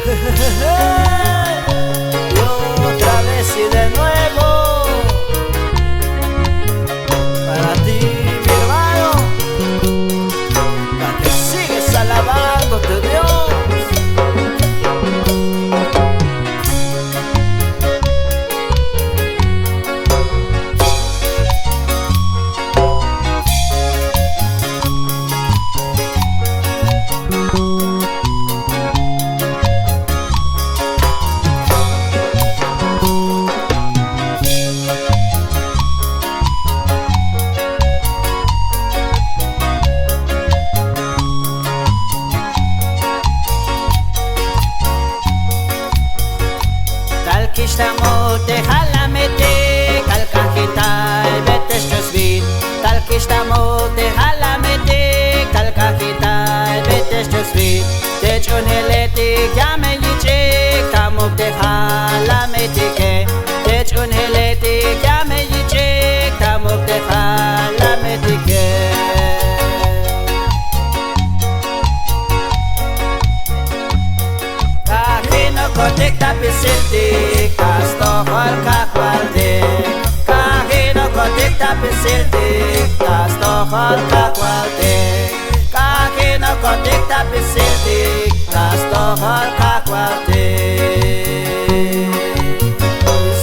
Y otra vez y de nuevo para ti, mi hermano, para que sigues alabándote, Dios. Talkishtamote halamete kalkakitai betes chosvit. Talkishtamote halamete kalkakitai betes chosvit. Techunheleti kyame yichik tamukte halamete ke. Techunheleti kyame yichik tamukte halamete ke. Kotik tapisiltik, tastohol kakwaltik. Kahino kotik tapisiltik, tastohol kakwaltik. Kahino kotik tapisiltik, tastohol kakwaltik.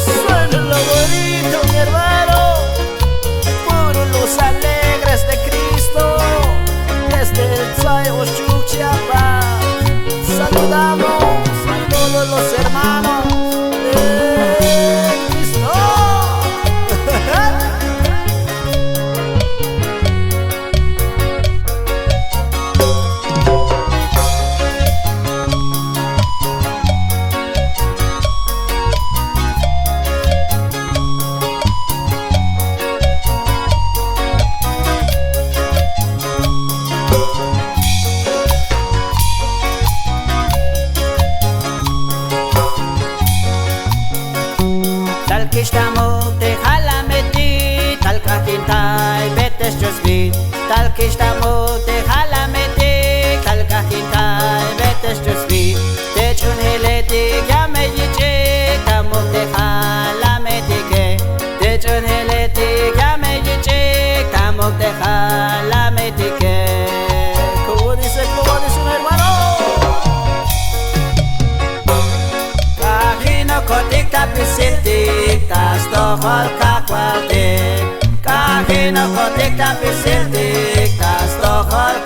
Suena lo bonito, mi hermano, puro luz alegres de Cristo, desde el Tzaios Chuchiapas. Saludamos todos los hermanos de Cristo. Talkishtamote halameti talkakintai betes chosvit. Talkishtamote halameti talkakintai betes chosvit. Techunheleti kyame yichik tamukte halameti ke. Techunheleti kyame yichik tamukte halameti ke. Como dice un hermano. Kahino kotik tapisiltik, tastohol kakwaltik. Kahino kotik tapisiltik, tastohol